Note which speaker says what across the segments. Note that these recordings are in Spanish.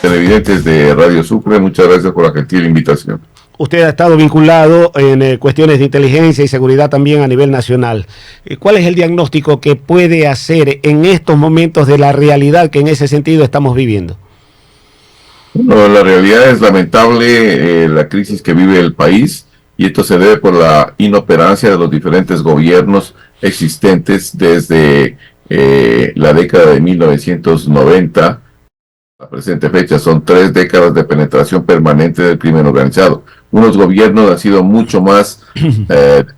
Speaker 1: televidentes de Radio Sucre, muchas gracias por la gentil invitación.
Speaker 2: Usted ha estado vinculado en cuestiones de inteligencia y seguridad también a nivel nacional. ¿Cuál es el diagnóstico que puede hacer en estos momentos de la realidad que en ese sentido estamos viviendo?
Speaker 1: Bueno, la realidad es lamentable, la crisis que vive el país, y esto se debe por la inoperancia de los diferentes gobiernos existentes desde la década de 1990. La presente fecha son 3 décadas de penetración permanente del crimen organizado. Unos gobiernos han sido mucho más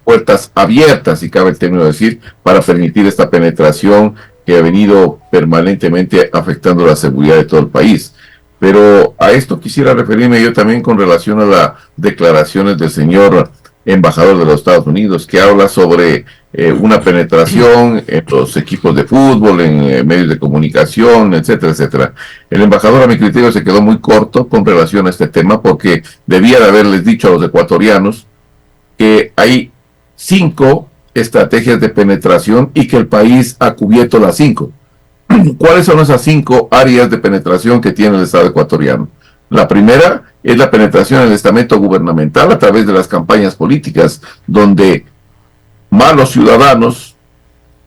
Speaker 1: puertas abiertas, si cabe el término decir, para permitir esta penetración que ha venido permanentemente afectando la seguridad de todo el país. Pero a esto quisiera referirme yo también con relación a las declaraciones del señor embajador de los Estados Unidos, que habla sobre una penetración en los equipos de fútbol, en medios de comunicación, etcétera, etcétera. El embajador, a mi criterio, se quedó muy corto con relación a este tema, porque debía de haberles dicho a los ecuatorianos que hay 5 estrategias de penetración y que el país ha cubierto las 5. ¿Cuáles son esas 5 áreas de penetración que tiene el Estado ecuatoriano? La primera es la penetración en el estamento gubernamental a través de las campañas políticas, donde malos ciudadanos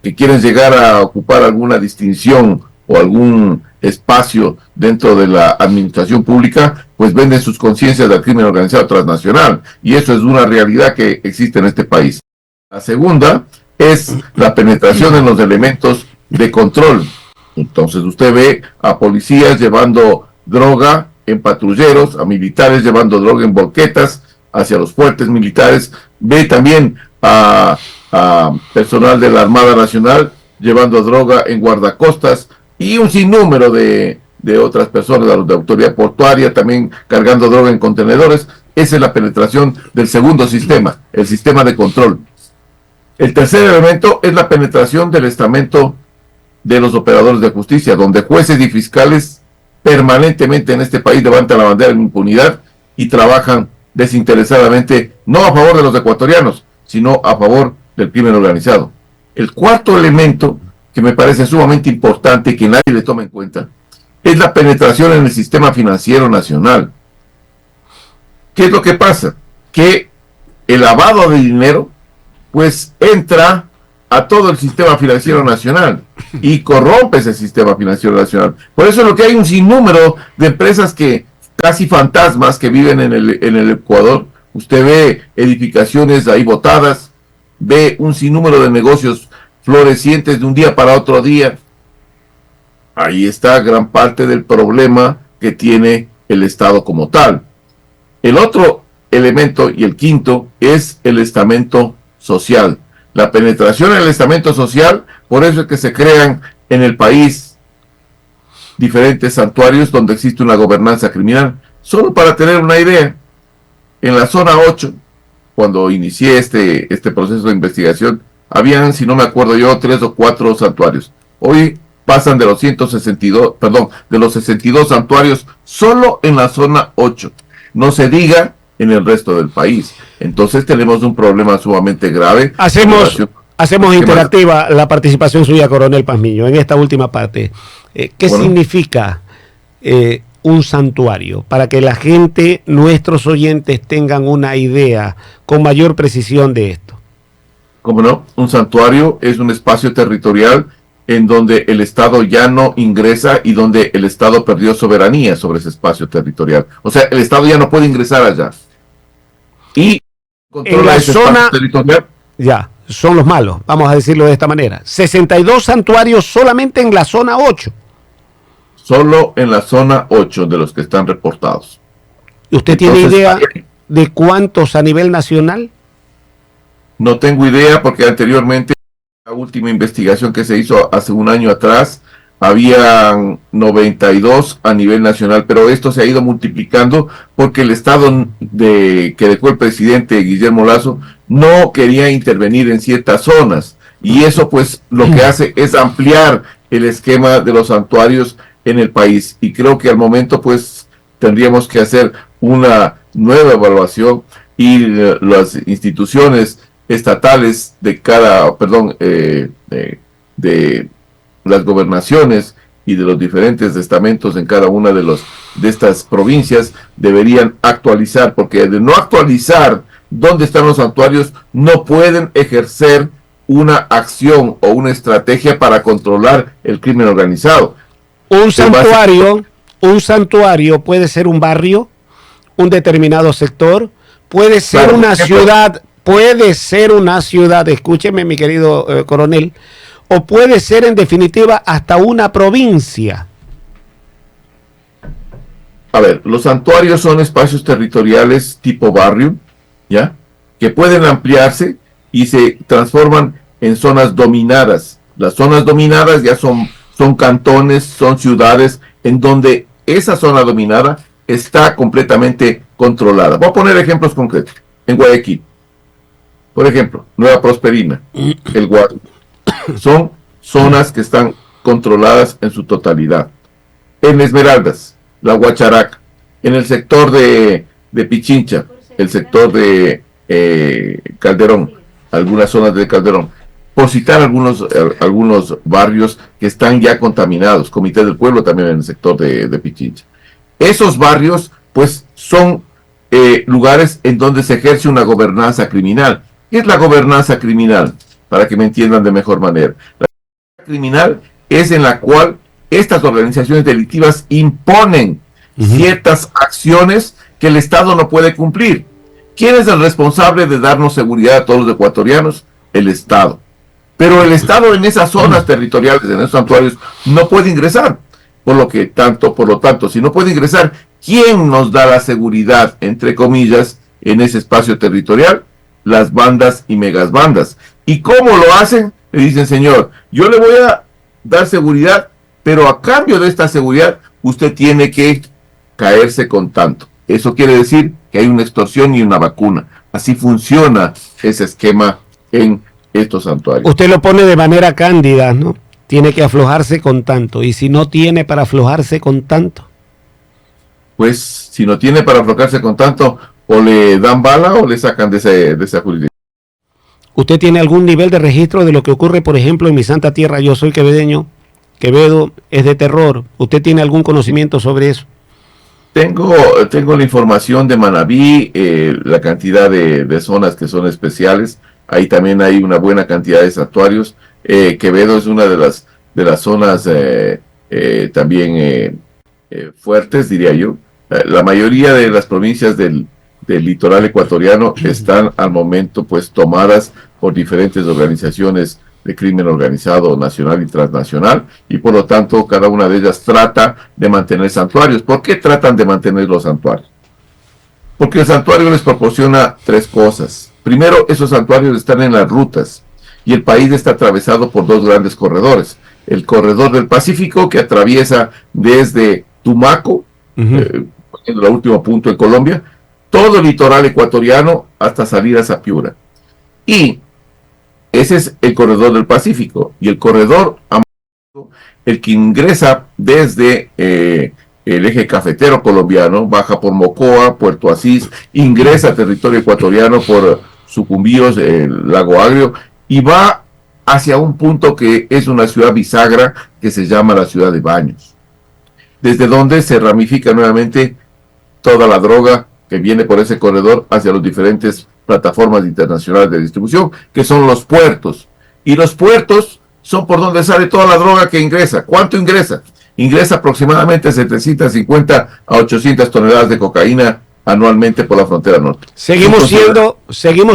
Speaker 1: que quieren llegar a ocupar alguna distinción o algún espacio dentro de la administración pública, pues venden sus conciencias del crimen organizado transnacional, y eso es una realidad que existe en este país. La segunda es la penetración en los elementos de control. Entonces usted ve a policías llevando droga en patrulleros, a militares llevando droga en volquetas hacia los fuertes militares, ve también a personal de la Armada Nacional llevando droga en guardacostas y un sinnúmero de otras personas de la autoridad portuaria también cargando droga en contenedores. Esa es la penetración del segundo sistema, el sistema de control. El tercer elemento es la penetración del estamento de los operadores de justicia, donde jueces y fiscales permanentemente en este país levantan la bandera de la impunidad y trabajan desinteresadamente, no a favor de los ecuatorianos, sino a favor del crimen organizado. El cuarto elemento, que me parece sumamente importante y que nadie le toma en cuenta, es la penetración en el sistema financiero nacional. ¿Qué es lo que pasa? Que el lavado de dinero, pues entra a todo el sistema financiero nacional y corrompe ese sistema financiero nacional. Por eso es lo que hay un sinnúmero de empresas que casi fantasmas que viven en el Ecuador. Usted ve edificaciones ahí botadas, ve un sinnúmero de negocios florecientes de un día para otro día. Ahí está gran parte del problema que tiene el Estado como tal. El otro elemento, y el quinto, es el estamento social. La penetración en el estamento social, por eso es que se crean en el país diferentes santuarios donde existe una gobernanza criminal. Solo para tener una idea, en la zona 8, cuando inicié este proceso de investigación, habían, si no me acuerdo yo, 3 o 4 santuarios. Hoy pasan de los 62 santuarios solo en la zona 8. No se diga en el resto del país. Entonces tenemos un problema sumamente grave.
Speaker 2: Hacemos interactiva la participación suya, coronel Pazmiño, en esta última parte. ¿Qué significa un santuario? Para que la gente, nuestros oyentes, tengan una idea con mayor precisión de esto.
Speaker 1: ¿Cómo no? Un santuario es un espacio territorial en donde el Estado ya no ingresa y donde el Estado perdió soberanía sobre ese espacio territorial. O sea, el Estado ya no puede ingresar allá. Y
Speaker 2: en la zona territorial, ya, son los malos, vamos a decirlo de esta manera. 62 santuarios solamente en la zona 8.
Speaker 1: Solo en la zona 8 de los que están reportados.
Speaker 2: ¿Usted tiene idea de cuántos a nivel nacional?
Speaker 1: No tengo idea, porque anteriormente, la última investigación que se hizo hace un año atrás, habían 92 a nivel nacional, pero esto se ha ido multiplicando porque el Estado que dejó el presidente Guillermo Lasso no quería intervenir en ciertas zonas, y eso pues lo que hace es ampliar el esquema de los santuarios en el país, y creo que al momento pues tendríamos que hacer una nueva evaluación, y las instituciones estatales de cada, de las gobernaciones y de los diferentes estamentos en cada una de estas provincias deberían actualizar, porque de no actualizar dónde están los santuarios, no pueden ejercer una acción o una estrategia para controlar el crimen organizado.
Speaker 2: Un santuario puede ser un barrio, un determinado sector, puede ser
Speaker 1: Claro,
Speaker 2: una ciudad, escúcheme mi querido coronel, o puede ser en definitiva hasta una provincia.
Speaker 1: A ver, los santuarios son espacios territoriales tipo barrio, ¿ya? Que pueden ampliarse y se transforman en zonas dominadas. Las zonas dominadas ya son cantones, son ciudades en donde esa zona dominada está completamente controlada. Voy a poner ejemplos concretos. En Guayaquil, por ejemplo, Nueva Prosperina, el Guado, son zonas que están controladas en su totalidad. En Esmeraldas, la Guacharaca, en el sector de Pichincha, el sector de Calderón, algunas zonas de Calderón, por citar algunos barrios que están ya contaminados, Comité del Pueblo también en el sector de Pichincha. Esos barrios, pues, son lugares en donde se ejerce una gobernanza criminal. ¿Qué es la gobernanza criminal? Para que me entiendan de mejor manera. La gobernanza criminal es en la cual estas organizaciones delictivas imponen ciertas acciones que el Estado no puede cumplir. ¿Quién es el responsable de darnos seguridad a todos los ecuatorianos? El Estado. Pero el Estado en esas zonas territoriales, en esos santuarios, no puede ingresar. Por lo tanto, si no puede ingresar, ¿quién nos da la seguridad, entre comillas, en ese espacio territorial? Las bandas y megasbandas. ¿Y cómo lo hacen? Le dicen, señor, yo le voy a dar seguridad, pero a cambio de esta seguridad, usted tiene que caerse con tanto. Eso quiere decir que hay una extorsión y una vacuna. Así funciona ese esquema en estos santuarios.
Speaker 2: Usted lo pone de manera cándida, ¿no? Tiene que aflojarse con tanto. Y si no tiene para aflojarse con tanto,
Speaker 1: pues si no tiene para aflojarse con tanto, o le dan bala o le sacan de esa jurisdicción.
Speaker 2: ¿Usted tiene algún nivel de registro de lo que ocurre, por ejemplo, en mi santa tierra? Yo soy quevedeño. Quevedo es de terror. ¿Usted tiene algún conocimiento sobre eso?
Speaker 1: Tengo la información de Manabí, la cantidad de zonas que son especiales. Ahí también hay una buena cantidad de santuarios. Quevedo es una de las zonas también fuertes, diría yo. La mayoría de las provincias del litoral ecuatoriano están al momento pues tomadas por diferentes organizaciones de crimen organizado nacional y transnacional, y por lo tanto cada una de ellas trata de mantener santuarios. ¿Por qué tratan de mantener los santuarios? Porque el santuario les proporciona tres cosas. Primero, esos santuarios están en las rutas, y el país está atravesado por dos grandes corredores. El corredor del Pacífico, que atraviesa desde Tumaco, el último punto en Colombia, todo el litoral ecuatoriano hasta salir a Sapiura. Y ese es el corredor del Pacífico. Y el corredor amarillo, el que ingresa desde el eje cafetero colombiano, baja por Mocoa, Puerto Asís, ingresa a territorio ecuatoriano por Sucumbíos, el Lago Agrio, y va hacia un punto que es una ciudad bisagra que se llama la ciudad de Baños, desde donde se ramifica nuevamente toda la droga que viene por ese corredor hacia las diferentes plataformas internacionales de distribución, que son los puertos. Y los puertos son por donde sale toda la droga que ingresa. ¿Cuánto ingresa? Ingresa aproximadamente 750 a 800 toneladas de cocaína anualmente por la frontera norte.
Speaker 2: ¿Seguimos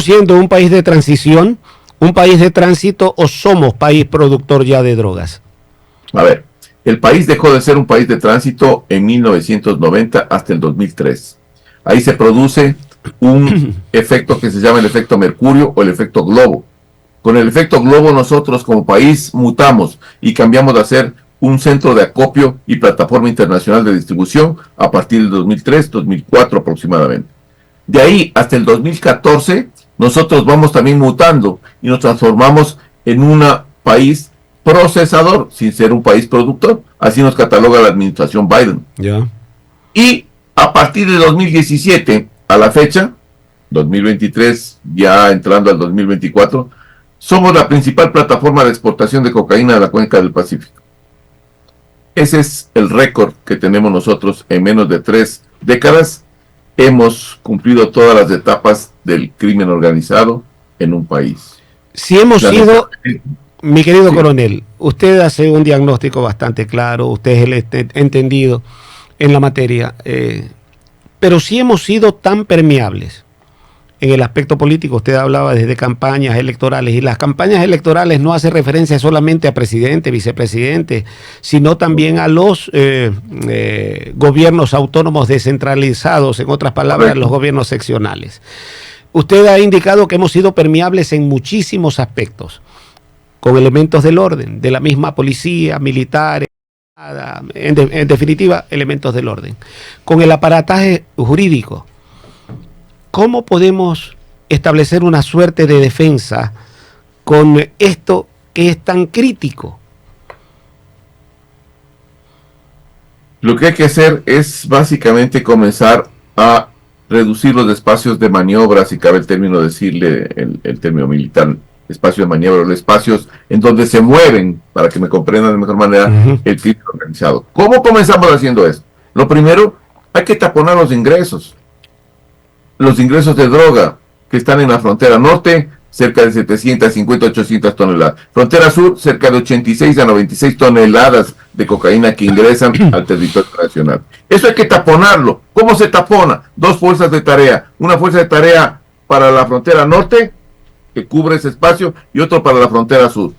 Speaker 2: siendo un país de transición, un país de tránsito, o somos país productor ya de drogas?
Speaker 1: A ver, el país dejó de ser un país de tránsito en 1990 hasta el 2003. Ahí se produce un efecto que se llama el efecto Mercurio o el efecto Globo. Con el efecto Globo nosotros como país mutamos y cambiamos de ser un centro de acopio y plataforma internacional de distribución a partir del 2003-2004 aproximadamente. De ahí hasta el 2014 nosotros vamos también mutando y nos transformamos en un país procesador sin ser un país productor. Así nos cataloga la administración Biden.
Speaker 2: Yeah.
Speaker 1: Y a partir de 2017 a la fecha, 2023, ya entrando al 2024, somos la principal plataforma de exportación de cocaína de la cuenca del Pacífico. Ese es el récord que tenemos nosotros en menos de 3 décadas. Hemos cumplido todas las etapas del crimen organizado en un país.
Speaker 2: Si hemos sido, mi querido coronel, usted hace un diagnóstico bastante claro, usted es el entendido en la materia, pero si hemos sido tan permeables en el aspecto político, usted hablaba desde campañas electorales, y las campañas electorales no hacen referencia solamente a presidente, vicepresidente, sino también a los gobiernos autónomos descentralizados, en otras palabras, los gobiernos seccionales. Usted ha indicado que hemos sido permeables en muchísimos aspectos, con elementos del orden, de la misma policía, militares, en definitiva, elementos del orden. Con el aparataje jurídico, ¿cómo podemos establecer una suerte de defensa con esto que es tan crítico?
Speaker 1: Lo que hay que hacer es básicamente comenzar a reducir los espacios de maniobra, si cabe el término decirle, el término militar, espacio de maniobra, los espacios en donde se mueven, para que me comprendan de mejor manera, el crimen organizado. ¿Cómo comenzamos haciendo esto? Lo primero, hay que taponar los ingresos de droga que están en la frontera norte, cerca de 750, 800 toneladas. Frontera sur, cerca de 86 a 96 toneladas de cocaína que ingresan al territorio nacional. Eso hay que taponarlo. ¿Cómo se tapona? 2 fuerzas de tarea. Una fuerza de tarea para la frontera norte, que cubre ese espacio, y otro para la frontera sur.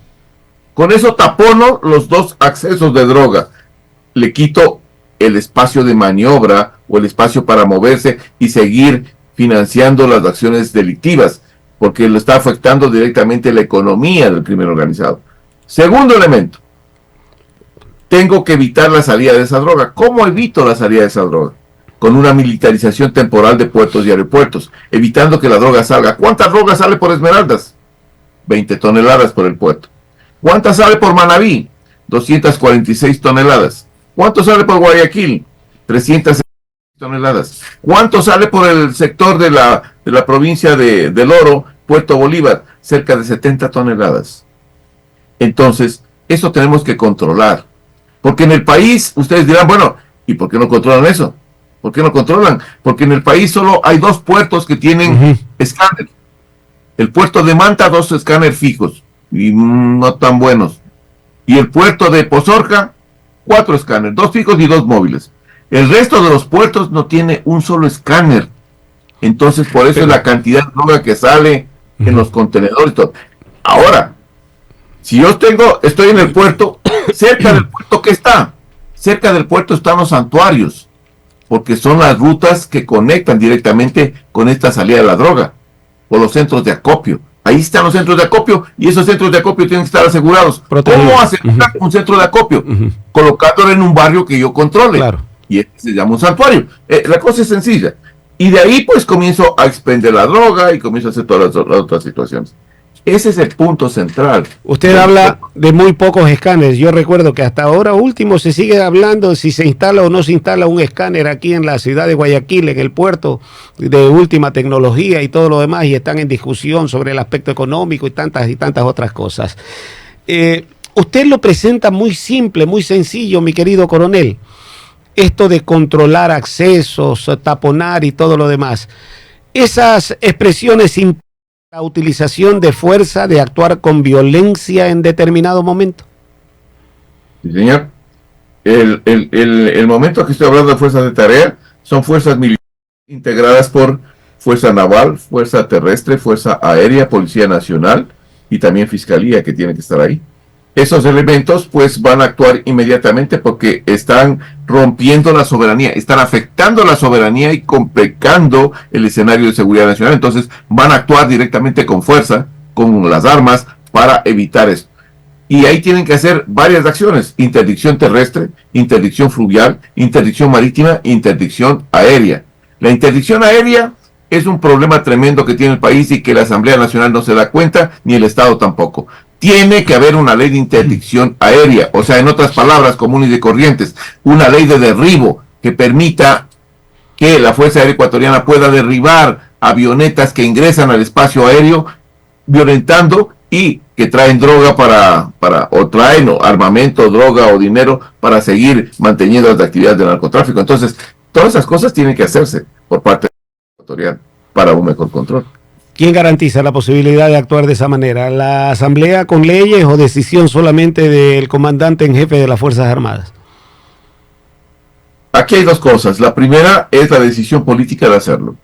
Speaker 1: Con eso tapono los 2 accesos de droga. Le quito el espacio de maniobra o el espacio para moverse y seguir financiando las acciones delictivas, porque lo está afectando directamente la economía del crimen organizado. Segundo elemento, tengo que evitar la salida de esa droga. ¿Cómo evito la salida de esa droga? Con una militarización temporal de puertos y aeropuertos, evitando que la droga salga. ¿Cuánta droga sale por Esmeraldas? 20 toneladas por el puerto. ¿Cuánta sale por Manabí? 246 toneladas. ¿Cuánto sale por Guayaquil? 300 toneladas. ¿Cuánto sale por el sector de la provincia del Oro, Puerto Bolívar? Cerca de 70 toneladas. Entonces, eso tenemos que controlar. Porque en el país, ustedes dirán, bueno, ¿y por qué no controlan eso? ¿Por qué no controlan? Porque en el país solo hay 2 puertos que tienen escáner. El puerto de Manta, 2 escáneres fijos, y no tan buenos. Y el puerto de Pozorca, 4 escáneres, 2 fijos y 2 móviles. El resto de los puertos no tiene un solo escáner. Entonces, por eso es la cantidad de droga que sale en los contenedores. Ahora, si yo estoy en el puerto, cerca del puerto, ¿qué está? Cerca del puerto están los santuarios, porque son las rutas que conectan directamente con esta salida de la droga, o los centros de acopio. Ahí están los centros de acopio, y esos centros de acopio tienen que estar asegurados. ¿Cómo asegurar un centro de acopio? Colocándolo en un barrio que yo controle. Claro. Y este se llama un santuario. La cosa es sencilla. Y de ahí pues comienzo a expender la droga y comienzo a hacer todas las otras situaciones. Ese es el punto central.
Speaker 2: Usted habla de muy pocos escáneres. Yo recuerdo que hasta ahora último se sigue hablando si se instala o no se instala un escáner aquí en la ciudad de Guayaquil, en el puerto de última tecnología y todo lo demás, y están en discusión sobre el aspecto económico y tantas otras cosas. Usted lo presenta muy simple, muy sencillo, mi querido coronel. Esto de controlar accesos, taponar y todo lo demás. Esas expresiones implican la utilización de fuerza, de actuar con violencia en determinado momento.
Speaker 1: Sí, señor. El momento que estoy hablando de fuerzas de tarea son fuerzas militares integradas por Fuerza Naval, Fuerza Terrestre, Fuerza Aérea, Policía Nacional y también Fiscalía, que tiene que estar ahí. Esos elementos pues van a actuar inmediatamente porque están rompiendo la soberanía, están afectando la soberanía y complicando el escenario de seguridad nacional. Entonces van a actuar directamente con fuerza, con las armas, para evitar esto. Y ahí tienen que hacer varias acciones: interdicción terrestre, interdicción fluvial, interdicción marítima, interdicción aérea. La interdicción aérea es un problema tremendo que tiene el país y que la Asamblea Nacional no se da cuenta, ni el Estado tampoco. Tiene que haber una ley de interdicción aérea, o sea, en otras palabras comunes y corrientes, una ley de derribo que permita que la Fuerza Aérea Ecuatoriana pueda derribar avionetas que ingresan al espacio aéreo, violentando y que traen droga o traen armamento, droga o dinero para seguir manteniendo las actividades del narcotráfico. Entonces, todas esas cosas tienen que hacerse por parte del ecuatoriano para un mejor control.
Speaker 2: ¿Quién garantiza la posibilidad de actuar de esa manera? ¿La Asamblea con leyes o decisión solamente del comandante en jefe de las Fuerzas Armadas?
Speaker 1: Aquí hay dos cosas. La primera es la decisión política de hacerlo.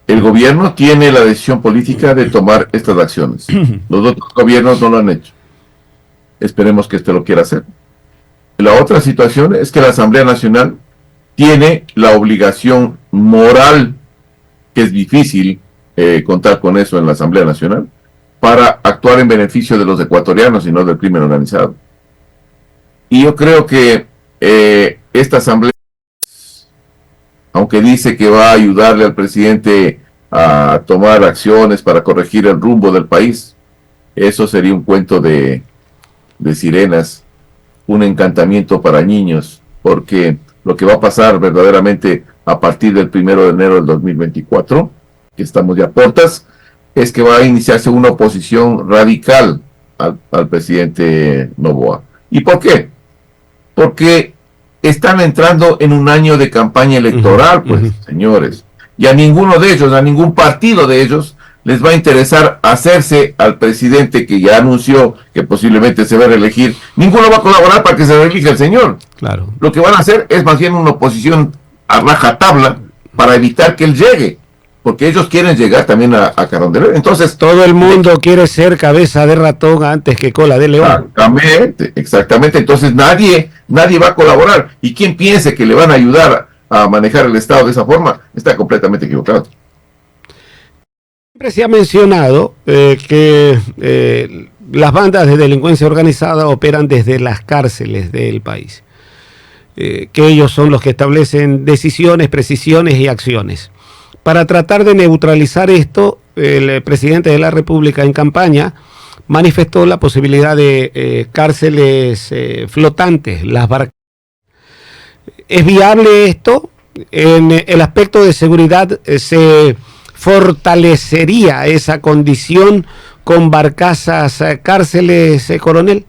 Speaker 1: El gobierno tiene la decisión política de tomar estas acciones. Los otros gobiernos no lo han hecho. Esperemos que este lo quiera hacer. La otra situación es que la Asamblea Nacional tiene la obligación moral, que es difícil contar con eso en la Asamblea Nacional, para actuar en beneficio de los ecuatorianos y no del crimen organizado. Y yo creo que esta Asamblea, aunque dice que va a ayudarle al presidente a tomar acciones para corregir el rumbo del país, eso sería un cuento de sirenas, un encantamiento para niños, porque lo que va a pasar verdaderamente a partir del 1 de enero del 2024, que estamos ya a puertas, es que va a iniciarse una oposición radical al presidente Noboa. ¿Y por qué? Porque están entrando en un año de campaña electoral, pues, señores. Y a ninguno de ellos, a ningún partido de ellos, les va a interesar hacerse al presidente que ya anunció que posiblemente se va a reelegir. Ninguno va a colaborar para que se reelija el señor.
Speaker 2: Claro.
Speaker 1: Lo que van a hacer es más bien una oposición a rajatabla para evitar que él llegue, porque ellos quieren llegar también a Carondelet. Entonces,
Speaker 2: todo el mundo quiere ser cabeza de ratón antes que cola de león.
Speaker 1: Exactamente. Entonces nadie va a colaborar. Y quien piense que le van a ayudar a manejar el Estado de esa forma, está completamente equivocado.
Speaker 2: Siempre se ha mencionado que las bandas de delincuencia organizada operan desde las cárceles del país, que ellos son los que establecen decisiones, precisiones y acciones. Para tratar de neutralizar esto, el presidente de la República en campaña manifestó la posibilidad de cárceles flotantes, las barcas. ¿Es viable esto? En el aspecto de seguridad se fortalecería esa condición con barcazas, cárceles, coronel.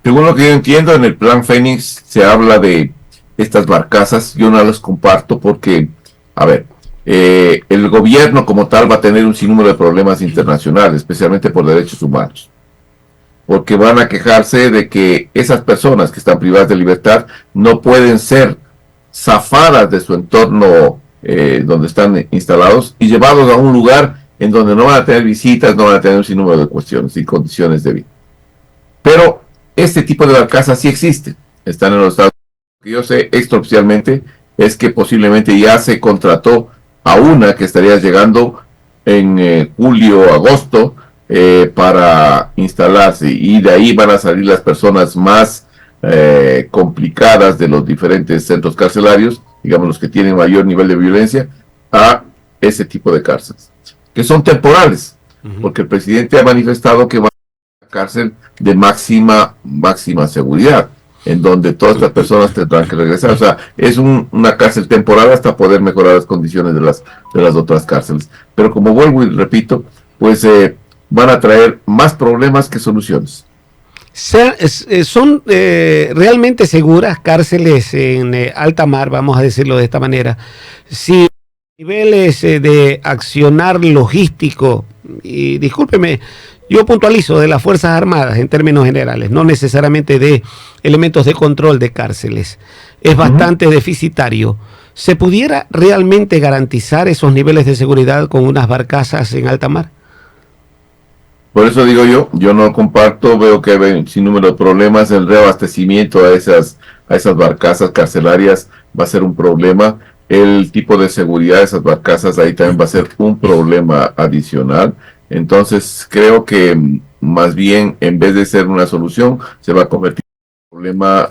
Speaker 1: Según lo que yo entiendo, en el Plan Fénix se habla de estas barcazas. Yo no las comparto porque, a ver, el gobierno como tal va a tener un sinnúmero de problemas internacionales, especialmente por derechos humanos, porque van a quejarse de que esas personas que están privadas de libertad no pueden ser zafadas de su entorno donde están instalados y llevados a un lugar en donde no van a tener visitas, no van a tener un sinnúmero de cuestiones y condiciones de vida. Pero este tipo de barcazas sí existe, están en los Estados Unidos. Lo que yo sé extraoficialmente es que posiblemente ya se contrató a una que estaría llegando en julio, agosto, para instalarse, y de ahí van a salir las personas más complicadas de los diferentes centros carcelarios, digamos los que tienen mayor nivel de violencia, a ese tipo de cárceles, que son temporales, porque el presidente ha manifestado que va a una cárcel de máxima seguridad, en donde todas estas personas tendrán que regresar. O sea, es una cárcel temporal hasta poder mejorar las condiciones de las otras cárceles. Pero como vuelvo y repito, pues van a traer más problemas que soluciones.
Speaker 2: ¿Son realmente seguras cárceles en alta mar, vamos a decirlo de esta manera? Si niveles de accionar logístico, y discúlpeme, yo puntualizo de las Fuerzas Armadas en términos generales, no necesariamente de elementos de control de cárceles, es bastante deficitario. ¿Se pudiera realmente garantizar esos niveles de seguridad con unas barcazas en alta mar?
Speaker 1: Por eso digo yo no comparto, veo que hay un sinnúmero de problemas, el reabastecimiento a esas barcazas carcelarias va a ser un problema, el tipo de seguridad de esas barcazas ahí también va a ser un problema adicional. Entonces creo que más bien en vez de ser una solución se va a convertir en un problema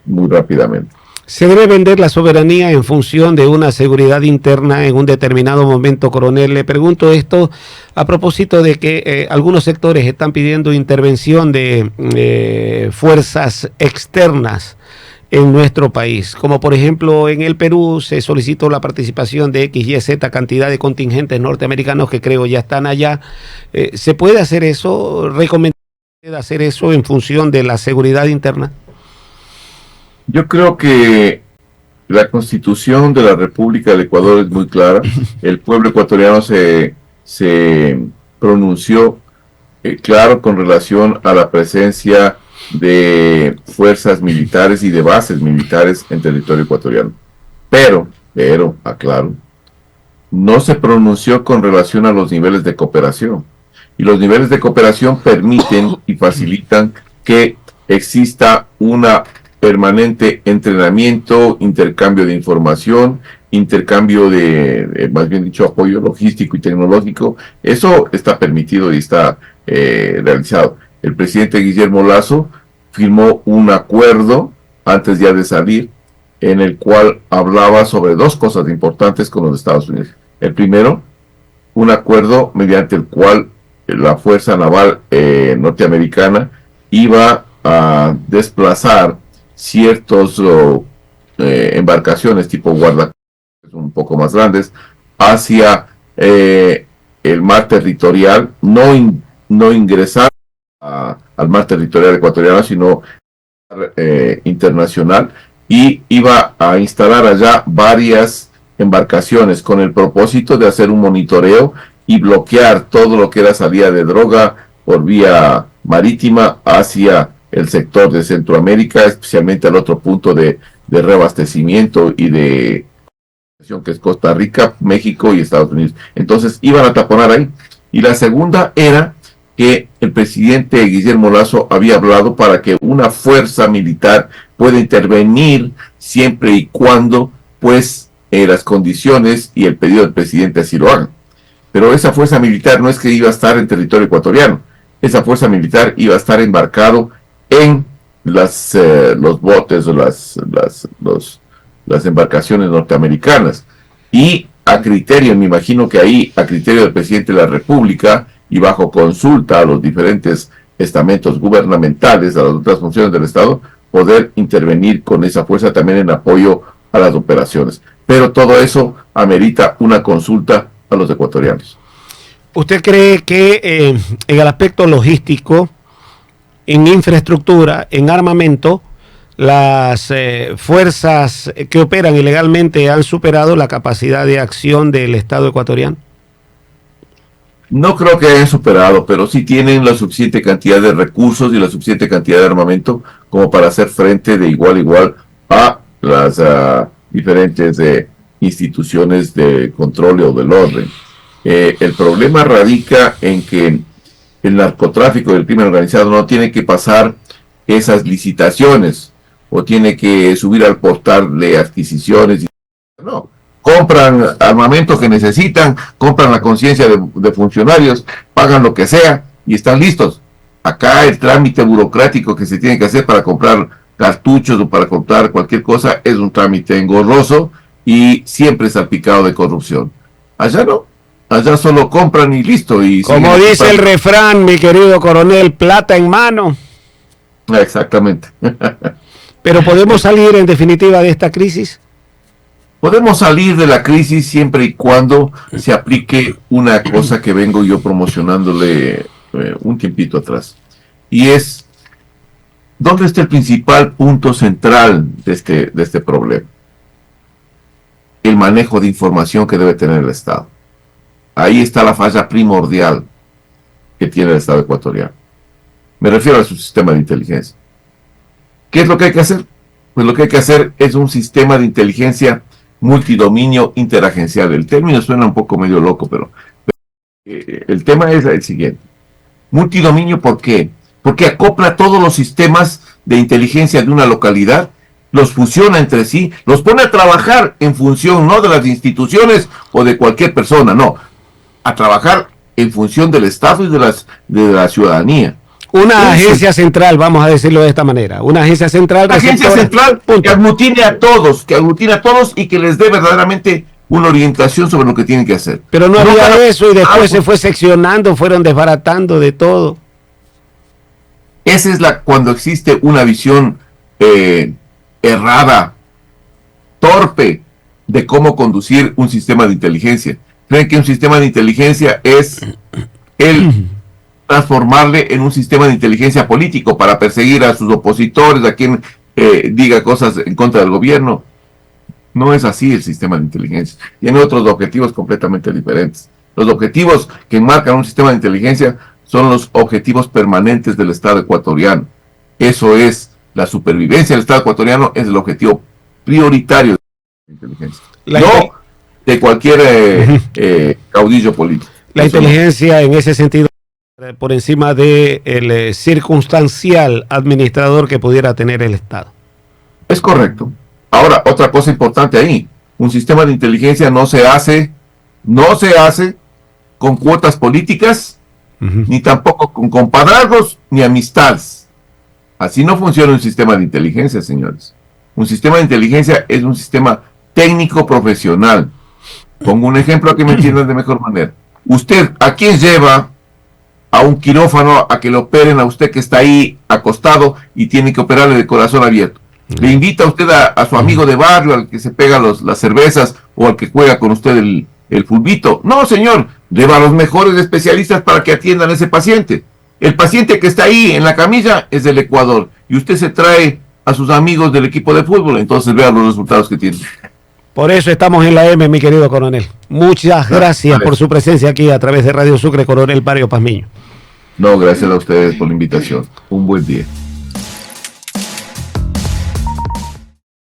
Speaker 1: muy rápidamente.
Speaker 2: ¿Se debe vender la soberanía en función de una seguridad interna en un determinado momento, coronel? Le pregunto esto a propósito de que algunos sectores están pidiendo intervención de fuerzas externas en nuestro país. Como por ejemplo en el Perú se solicitó la participación de X, Y, Z cantidad de contingentes norteamericanos que creo ya están allá. ¿Se puede hacer eso? ¿Recomendaría hacer eso en función de la seguridad interna?
Speaker 1: Yo creo que la Constitución de la República del Ecuador es muy clara. El pueblo ecuatoriano se pronunció claro con relación a la presencia de fuerzas militares y de bases militares en territorio ecuatoriano. Pero, aclaro, no se pronunció con relación a los niveles de cooperación. Y los niveles de cooperación permiten y facilitan que exista una permanente entrenamiento, intercambio de información, intercambio más bien dicho, apoyo logístico y tecnológico. Eso está permitido y está realizado. El presidente Guillermo Lasso firmó un acuerdo antes ya de salir, en el cual hablaba sobre dos cosas importantes con los Estados Unidos. El primero, un acuerdo mediante el cual la Fuerza Naval norteamericana iba a desplazar ciertos embarcaciones tipo guardacosta un poco más grandes hacia el mar territorial, no ingresar al mar territorial ecuatoriano, sino internacional, y iba a instalar allá varias embarcaciones con el propósito de hacer un monitoreo y bloquear todo lo que era salida de droga por vía marítima hacia el sector de Centroamérica, especialmente al otro punto de reabastecimiento y de que es Costa Rica, México y Estados Unidos. Entonces iban a taponar ahí. Y la segunda era que el presidente Guillermo Lasso había hablado para que una fuerza militar pueda intervenir siempre y cuando pues las condiciones y el pedido del presidente así lo hagan. Pero esa fuerza militar no es que iba a estar en territorio ecuatoriano. Esa fuerza militar iba a estar embarcado en los botes o las embarcaciones norteamericanas. Y a criterio, me imagino que ahí, a criterio del presidente de la República y bajo consulta a los diferentes estamentos gubernamentales, a las otras funciones del Estado, poder intervenir con esa fuerza también en apoyo a las operaciones. Pero todo eso amerita una consulta a los ecuatorianos.
Speaker 2: ¿Usted cree que en el aspecto logístico, en infraestructura, en armamento, las fuerzas que operan ilegalmente han superado la capacidad de acción del Estado ecuatoriano?
Speaker 1: No creo que hayan superado, pero sí tienen la suficiente cantidad de recursos y la suficiente cantidad de armamento como para hacer frente de igual a igual a las diferentes instituciones de control o del orden. El problema radica en que el narcotráfico y el crimen organizado no tiene que pasar esas licitaciones o tiene que subir al portal de adquisiciones. No, compran armamento que necesitan, compran la conciencia de funcionarios, pagan lo que sea y están listos. Acá el trámite burocrático que se tiene que hacer para comprar cartuchos o para comprar cualquier cosa es un trámite engorroso y siempre salpicado de corrupción. Allá no, allá solo compran y listo. Y
Speaker 2: como dice el refrán, mi querido coronel, plata en mano.
Speaker 1: Exactamente.
Speaker 2: ¿Pero podemos salir en definitiva de esta crisis?
Speaker 1: Podemos salir de la crisis siempre y cuando se aplique una cosa que vengo yo promocionándole un tiempito atrás. Y es, ¿dónde está el principal punto central de este problema? El manejo de información que debe tener el Estado. Ahí está la falla primordial que tiene el Estado ecuatoriano. Me refiero a su sistema de inteligencia. ¿Qué es lo que hay que hacer? Pues lo que hay que hacer es un sistema de inteligencia multidominio interagencial. El término suena un poco medio loco, pero el tema es el siguiente. Multidominio, ¿por qué? Porque acopla todos los sistemas de inteligencia de una localidad, los fusiona entre sí, los pone a trabajar en función no de las instituciones o de cualquier persona, no, a trabajar en función del Estado y de la ciudadanía.
Speaker 2: Una agencia central, vamos a decirlo de esta manera. Una agencia central.
Speaker 1: Una agencia central que aglutine a todos, y que les dé verdaderamente una orientación sobre lo que tienen que hacer.
Speaker 2: Pero no había eso y después se fue seccionando, fueron desbaratando de todo.
Speaker 1: Esa es cuando existe una visión errada, torpe de cómo conducir un sistema de inteligencia. Creen que un sistema de inteligencia es el transformarle en un sistema de inteligencia político para perseguir a sus opositores, a quien diga cosas en contra del gobierno. No es así el sistema de inteligencia. Tiene otros objetivos completamente diferentes. Los objetivos que enmarcan un sistema de inteligencia son los objetivos permanentes del Estado ecuatoriano. Eso es la supervivencia del Estado ecuatoriano, es el objetivo prioritario de la inteligencia. No de cualquier caudillo político.
Speaker 2: La inteligencia en ese sentido por encima del circunstancial administrador que pudiera tener el Estado.
Speaker 1: Es correcto. Ahora, otra cosa importante ahí, un sistema de inteligencia no se hace con cuotas políticas, ni tampoco con compadrazgos, ni amistades. Así no funciona un sistema de inteligencia, señores. Un sistema de inteligencia es un sistema técnico profesional. Pongo un ejemplo a que me entiendan de mejor manera. Usted, ¿a quién lleva a un quirófano a que le operen a usted que está ahí acostado y tiene que operarle de corazón abierto? ¿Le invita a usted a su amigo de barrio, al que se pega las cervezas o al que juega con usted el fulbito? No, señor, lleva a los mejores especialistas para que atiendan a ese paciente. El paciente que está ahí en la camilla es del Ecuador y usted se trae a sus amigos del equipo de fútbol, entonces vea los resultados que tiene.
Speaker 2: Por eso estamos en la M, mi querido coronel. Muchas gracias por su presencia aquí a través de Radio Sucre, coronel Mario Pazmiño.
Speaker 1: No, gracias a ustedes por la invitación. Un buen día.